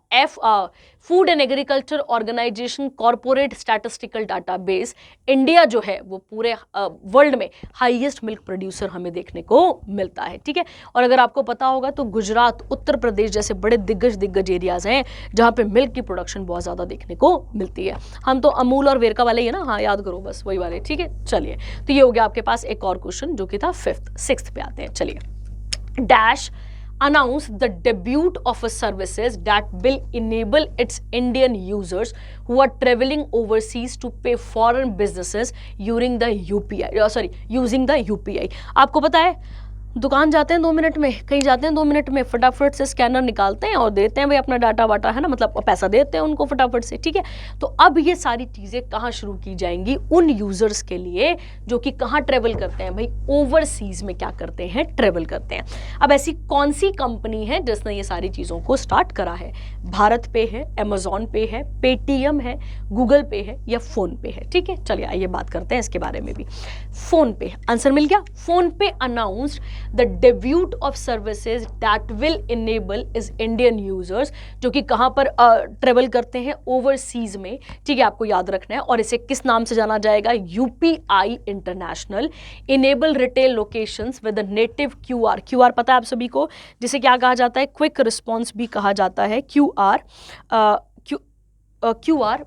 food and agriculture organization corporate statistical database, India जो है वो पूरे वर्ल्ड में हाईएस्ट मिल्क प्रोड्यूसर हमें देखने को मिलता है, ठीक है। और अगर आपको पता होगा तो गुजरात, उत्तर प्रदेश जैसे बड़े दिग्गज एरियाज हैं जहाँ पे मिल्क की प्रोडक्शन बहुत ज़्यादा देखने को मिलती है। हम तो अमूल और वेरका वाले ही है ना, हाँ याद करो बस वही वाले, ठीक है। चलिए, तो ये हो गया आपके पास एक और क्वेश्चन जो कि था 5th 6th पे आते हैं। चलिए, dash announce the debut of a services that will enable its Indian users who are traveling overseas to pay foreign businesses using the UPI। आपको पता है दुकान जाते हैं 2 मिनट में, कहीं जाते हैं 2 मिनट में, फटाफट से स्कैनर निकालते हैं और देते हैं भाई अपना डाटा वाटा, है ना, मतलब पैसा देते हैं उनको फटाफट से, ठीक है। तो अब ये सारी चीज़ें कहाँ शुरू की जाएंगी? उन यूजर्स के लिए जो कि कहाँ ट्रेवल करते हैं भाई, ओवरसीज में क्या करते हैं, ट्रेवल करते हैं। अब ऐसी कौन सी कंपनी है जिसने ये सारी चीज़ों को स्टार्ट करा है? भारत पे है, अमेजॉन पे है, पेटीएम है, गूगल पे है या फोन पे है, ठीक है। चलिए आइए बात करते हैं इसके बारे में भी। फोन पे, आंसर मिल गया। फोन पे announced the debut of services that will enable is Indian users, जो कि कहाँ पर ट्रेवल करते हैं, ओवरसीज में, ठीक है, आपको याद रखना है। और इसे किस नाम से जाना जाएगा? UPI international enable retail locations with a native QR. QR पता है आप सभी को, जिसे क्या कहा जाता है? क्विक रिस्पॉन्स भी कहा जाता है। क्यूआर क्यूआर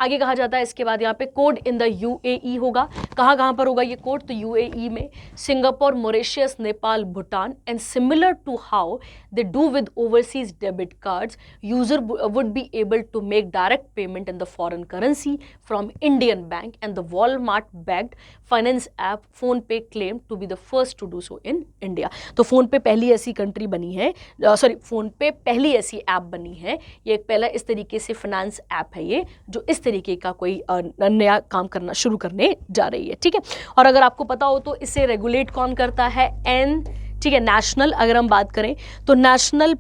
आगे कहा जाता है। इसके बाद यहाँ पे कोड इन द यूएई होगा। कहाँ पर होगा ये कोड? तो यूएई में, Singapore, Mauritius, Nepal, Bhutan. And similar to how they do with overseas debit cards, user would be able to make direct payment in the foreign currency from Indian bank and the Walmart backed finance app PhonePe claim to be the first to do so in India. तो PhonePe पहली ऐसी country बनी है, phone पे पहली ऐसी app बनी है, ये एक पहला इस तरीके से फाइनेंस ऐप है ये, जो इस तरीके का कोई नया काम करना शुरू करने जा रही है, ठीक है। और अगर आपको पता हो तो इसे रेगुलेट कौन करता है? ठीक है, नेशनल, अगर हम बात करें तो national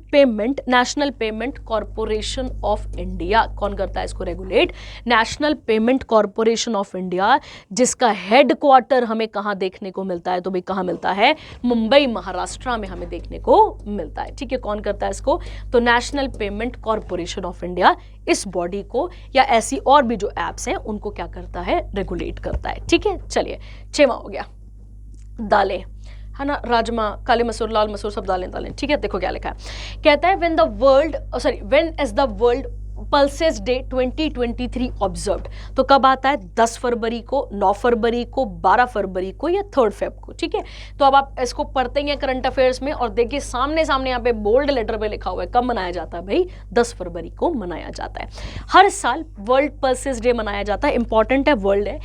payment corporation of India कौन करता है इसको regulate? National payment corporation of India, जिसका हेडक्वार्टर हमें कहाँ देखने को मिलता है? तो भाई कहाँ मिलता है? मुंबई, महाराष्ट्र में हमें देखने को मिलता है, ठीक है। कौन करता है इसको? तो national payment corporation of India इस बॉडी को या ऐसी और भी जो एप्स हैं उनको क्या करता है? रेगुलेट करता है, ठीक है। चलिए, 6वां हो गया, दालें, है ना, राजमा, काले मसूर, लाल मसूर, सब दालें, ठीक है। देखो क्या लिखा है, कहता है when is the world pulses day 2023 observed. तो कब आता है? 10 फरवरी को, 9 फरवरी को, 12 फरवरी को या 3 फेब को, ठीक है। तो अब आप इसको पढ़ते हैं करंट अफेयर्स में और देखिए सामने यहाँ पे बोल्ड लेटर पे लिखा हुआ है कब मनाया जाता है भाई? 10 फरवरी को मनाया जाता है। हर साल वर्ल्ड पल्सेस डे मनाया जाता है, इंपॉर्टेंट है, वर्ल्ड है।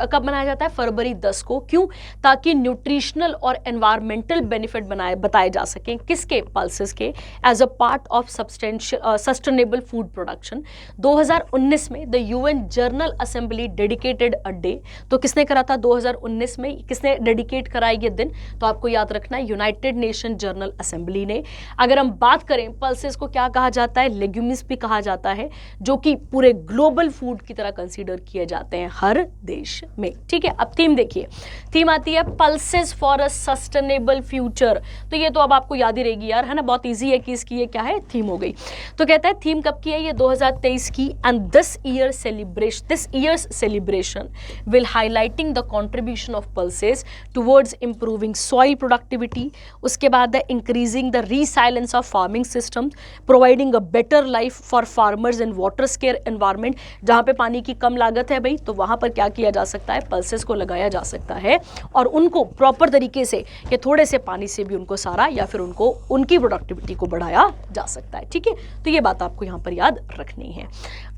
कब मनाया जाता है? फरवरी 10 को। क्यों? ताकि न्यूट्रिशनल और एनवायरमेंटल बेनिफिट बताए जा सकें, किसके? पल्सेस के, as a part of sustainable food production. 2019 में the UN general assembly dedicated a day. तो किसने करा था 2019 में? किसने डेडिकेट कराया ये दिन? तो आपको याद रखना है, यूनाइटेड नेशन जनरल असेंबली ने। अगर हम बात करें पल्सेस को क्या कहा जाता है? लेग्यूमिस भी कहा जाता है, जो कि पूरे ग्लोबल फूड की तरह कंसीडर किए जाते हैं हर देश में, ठीक है। अब थीम देखिए, थीम आती है pulses for a sustainable future. तो ये तो अब आपको याद ही रहेगी यार, है ना, बहुत ईजी है कि इसकी ये क्या है? थीम हो गई। तो कहता है थीम कब की है? ये 2023 की। And this year's celebration will highlighting the contribution of pulses towards improving soil productivity. उसके बाद है increasing the resilience of farming system, providing a better life for farmers in water scarce environment. जहां पे पानी की कम लागत है भाई, तो वहां पर क्या किया जा सकता है? पल्सेस को लगाया जा सकता है और उनको प्रॉपर तरीके से कि थोड़े से पानी से भी उनको सारा या फिर उनको उनकी प्रोडक्टिविटी को बढ़ाया जा सकता है, ठीक है। तो ये बात आपको यहाँ पर याद रखनी है।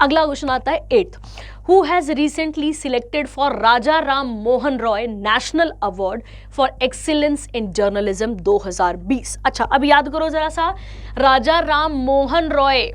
अगला क्वेश्चन आता है 8th, who has recently selected for Raja Ram Mohan Roy national award for excellence in journalism 2020। अच्छा, अब याद करो जरा सा, राजा राम मोहन रॉय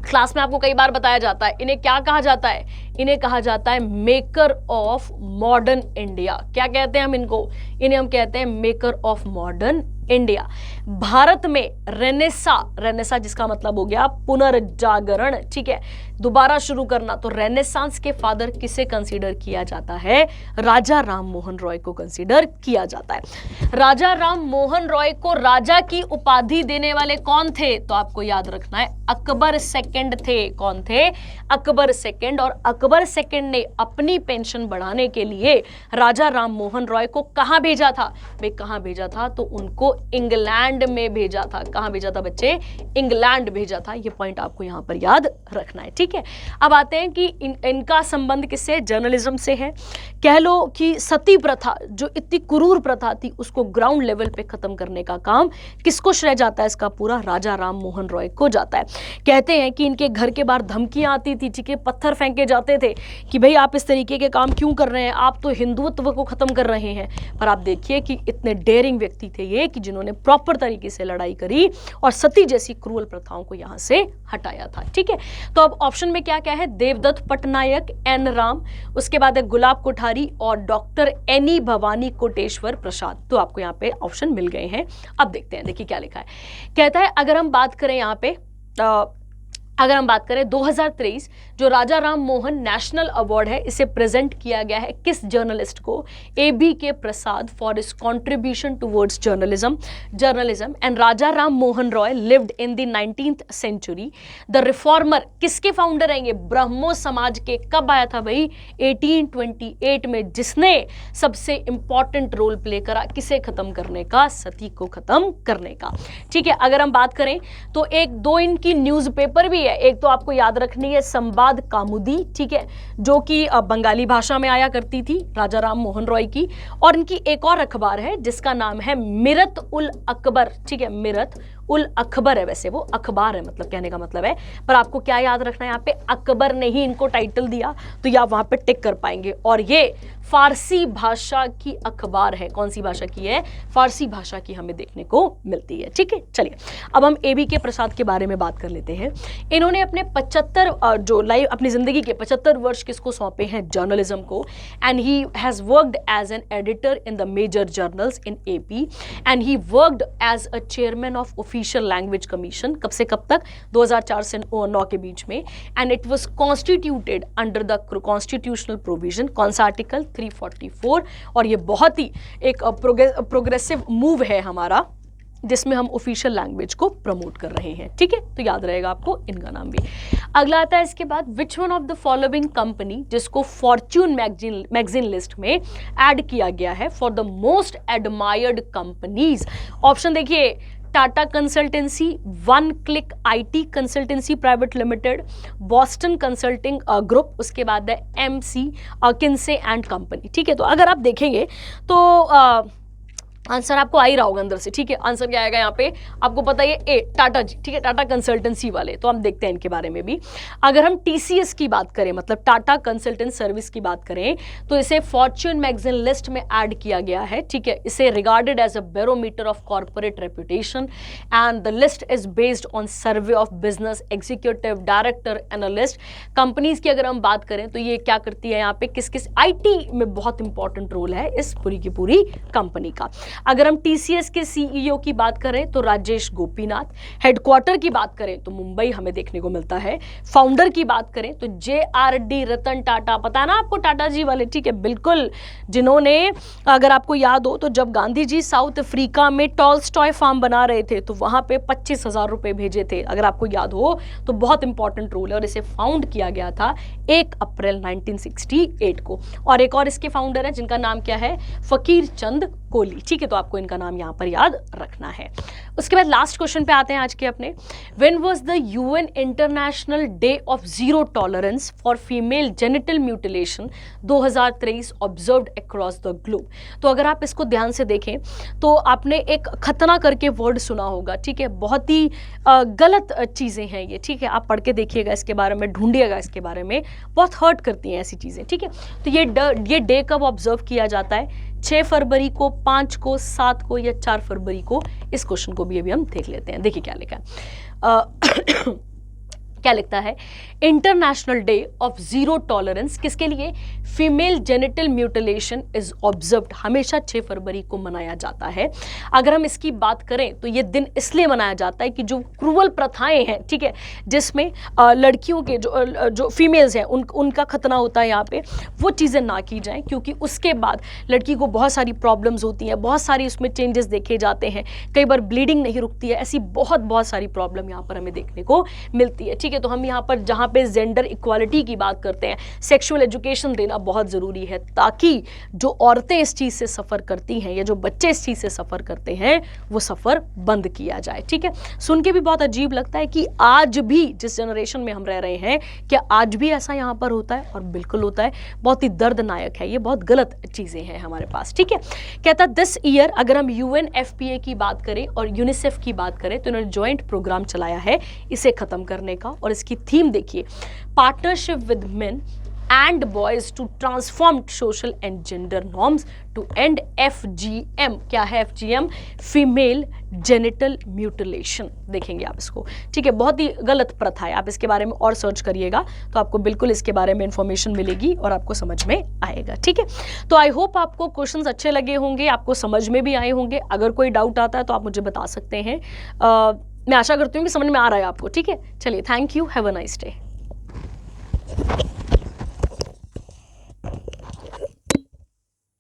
क्लास में आपको कई बार बताया जाता है, इन्हें क्या कहा जाता है? इन्हें कहा जाता है मेकर ऑफ मॉडर्न इंडिया। क्या कहते हैं हम इनको? इन्हें हम कहते हैं maker of modern India Bharat में रेनेसा जिसका मतलब हो गया पुनर्जागरण, ठीक है, दोबारा शुरू करना, तो रेनेसांस के फादर किसे कंसीडर किया जाता है? राजा राम मोहन रॉय को कंसीडर किया जाता है। राजा राम मोहन रॉय को राजा की उपाधि देने वाले कौन थे? तो आपको याद रखना है अकबर सेकंड थे। कौन थे? अकबर सेकंड। और अकबर सेकंड ने अपनी पेंशन बढ़ाने के लिए राजा राम मोहन रॉय को कहां भेजा था? वे कहां भेजा था? तो उनको इंग्लैंड में भेजा था। कहां भेजा था बच्चे? इंग्लैंड भेजा था। ये पॉइंट आपको यहां पर याद रखना है, ठीक है। अब आते हैं कि इनका संबंध किससे? जर्नलिज्म से है। कह लो कि सती प्रथा जो इतनी क्रूर प्रथा थी उसको ग्राउंड लेवल पे खत्म करने का काम किसको श्रेय जाता है? इसका पूरा राजा राम मोहन रॉय को जाता है। कहते हैं कि इनके घर के बाहर धमकियां आती थी, ठीक है, पत्थर फेंके जाते थे कि भाई आप इस तरीके के काम क्यों कर रहे हैं, आप तो हिंदुत्व को खत्म कर रहे हैं। पर आप देखिए कि इतने डेयरिंग व्यक्ति थे ये कि जिन्होंने प्रॉपर तरीके से लड़ाई करी और सती जैसी क्रूअल प्रथाओं को यहां से हटाया था, ठीक है। तो अब ऑप्शन में क्या क्या है? देवदत्त पटनायक, एन राम, उसके बाद है गुलाब कोठारी और डॉक्टर एनी भवानी कोटेश्वर प्रसाद। तो आपको यहाँ पे ऑप्शन मिल गए हैं। अब देखते हैं, देखिए क्या लिखा है। कहता है अगर हम बात करें यहाँ पे अगर हम बात करें 2023 जो राजा राम मोहन नेशनल अवार्ड है इसे प्रेजेंट किया गया है किस जर्नलिस्ट को? ABK Prasad for his contribution towards journalism and Raja Ram Mohan Roy lived in the 19th century. The reformer किसके फाउंडर हैं? ये ब्रह्मो समाज के। कब आया था भाई? 1828 में, जिसने सबसे इंपॉर्टेंट रोल प्ले करा किसे खत्म करने का? सती को खत्म करने का, ठीक है। अगर हम बात करें तो एक दो इनकी न्यूज़पेपर भी है। एक तो आपको याद रखनी है संवाद कामुदी, ठीक है, जो कि बंगाली भाषा में आया करती थी राजा राम मोहन रॉय की। और इनकी एक और अखबार है जिसका नाम है मिरत उल अकबर, ठीक है, मिरत उल अकबर है। वैसे वो अखबार है, मतलब कहने का मतलब है, पर आपको क्या याद रखना है यहाँ पे? अकबर ने ही इनको टाइटल दिया, तो आप वहां पे टिक कर पाएंगे। और ये फारसी भाषा की अखबार है। कौन सी भाषा की है? फारसी भाषा की हमें देखने को मिलती है, ठीक है। चलिए अब हम ABK प्रसाद के बारे में बात कर लेते हैं। इन्होंने अपने 75 जो लाइव अपनी जिंदगी के 75 वर्ष किसको सौंपे हैं? जर्नलिज्म को। And he has worked as an editor in the major journals in AP and he worked as a chairman of official language commission. कब से कब तक? 2004 से 9 के बीच में। And it was constituted under the constitutional provision. कौन सा article? 344। और ये बहुत ही एक प्रोग्रेसिव मूव है हमारा जिसमें हम ऑफिशियल लैंग्वेज को प्रमोट कर रहे हैं, ठीक है। तो याद रहेगा आपको इनका नाम भी। अगला आता है इसके बाद, which one of the following company जिसको फॉर्च्यून मैगजीन लिस्ट में ऐड किया गया है for the most admired companies. Option देखिए, Tata consultancy, one click IT consultancy private limited, Boston consulting group, उसके बाद है MC किन्से एंड कंपनी, ठीक है। तो अगर आप देखेंगे तो आंसर आपको आ ही रहा होगा अंदर से, ठीक है। आंसर क्या आएगा यहाँ पे? आपको पता है ए टाटा जी, ठीक है, टाटा कंसल्टेंसी वाले। तो हम देखते हैं इनके बारे में भी। अगर हम TCS की बात करें, मतलब टाटा कंसल्टेंट सर्विस की बात करें, तो इसे फॉर्च्यून मैगजीन लिस्ट में ऐड किया गया है, ठीक है। इसे regarded as a barometer of corporate reputation and the list is based on survey of business executive director analyst companies की। अगर हम बात करें तो ये क्या करती है यहाँ पे? किस किस IT में बहुत इंपॉर्टेंट रोल है इस पूरी की पूरी कंपनी का। अगर हम TCS के CEO की बात करें तो राजेश गोपीनाथ, हेडक्वार्टर की बात करें तो मुंबई हमें देखने को मिलता है, फाउंडर की बात करें तो JRD रतन टाटा, पता है ना आपको टाटा जी वाले, ठीक है, बिल्कुल, जिन्होंने, अगर आपको याद हो तो जब गांधी जी साउथ अफ्रीका में टॉल्स्टॉय फार्म बना रहे थे तो वहां पे 25,000 रुपए भेजे थे, अगर आपको याद हो तो बहुत इंपॉर्टेंट रोल है। और इसे फाउंड किया गया था 1 अप्रैल 1968 को। और एक और इसके फाउंडर है जिनका नाम क्या है? फकीर चंद कोहली, ठीक है। तो आपको इनका नाम यहां पर याद रखना है। उसके बाद लास्ट क्वेश्चन पे आते हैं आज के अपने। When was the UN international day of zero tolerance for female genital mutilation 2023 observed across the globe. तो अगर आप इसको ध्यान से देखें तो आपने एक खतना करके वर्ड सुना होगा, ठीक है, बहुत ही गलत चीजें हैं ये, ठीक है। आप पढ़ के देखिएगा इसके बारे में, ढूंढिएगा इसके बारे में, बहुत हर्ट करती हैं ऐसी चीजें, ठीक है। तो ये डे कब ऑब्जर्व किया जाता है? 6 फरवरी को, 5 को, 7 को या 4 फरवरी को? इस क्वेश्चन को भी अभी हम देख लेते हैं। देखिए क्या लिखा है। क्या लिखता है, international day of zero tolerance किसके लिए, female genital mutilation is observed, हमेशा 6 फरवरी को मनाया जाता है। अगर हम इसकी बात करें तो ये दिन इसलिए मनाया जाता है कि जो क्रूअल प्रथाएं हैं, ठीक है, जिसमें लड़कियों के जो फीमेल्स हैं उनका खतना होता है यहाँ पे, वो चीज़ें ना की जाएं, क्योंकि उसके बाद लड़की को बहुत सारी प्रॉब्लम्स होती हैं, बहुत सारी उसमें चेंजेस देखे जाते हैं, कई बार ब्लीडिंग नहीं रुकती है, ऐसी बहुत सारी प्रॉब्लम यहाँ पर हमें देखने को मिलती है। ठीक है, तो हम यहाँ पर जहाँ पे जेंडर इक्वालिटी की बात करते हैं, सेक्सुअल एजुकेशन देना बहुत ज़रूरी है, ताकि जो औरतें इस चीज़ से सफ़र करती हैं या जो बच्चे इस चीज़ से सफ़र करते हैं वो सफ़र बंद किया जाए। ठीक है, सुन के भी बहुत अजीब लगता है कि आज भी जिस जनरेशन में हम रह रहे हैं, क्या आज भी ऐसा यहाँ पर होता है, और बिल्कुल होता है, बहुत ही दर्दनायक है, ये बहुत गलत चीज़ें हैं हमारे पास। ठीक है, कहता दिस ईयर अगर हम UNFPA की बात करें और यूनिसेफ की बात करें तो इन्होंने जॉइंट प्रोग्राम चलाया है इसे ख़त्म करने का, और इसकी थीम देखिए, partnership with main and boys to transform social and gender norms to end FGM। क्या है FGM? Female genital mutilation. देखेंगे आप इसको, ठीक है, बहुत ही गलत प्रथा है। आप इसके बारे में और सर्च करिएगा तो आपको बिल्कुल इसके बारे में इंफॉर्मेशन मिलेगी और आपको समझ में आएगा। ठीक है, तो आई होप आपको क्वेश्चंस अच्छे लगे होंगे, आपको समझ में भी आए होंगे। अगर कोई डाउट आता है तो आप मुझे बता सकते हैं। मैं आशा करती हूँ कि समझ में आ रहा है आपको। ठीक है, चलिए, thank you, have a nice day.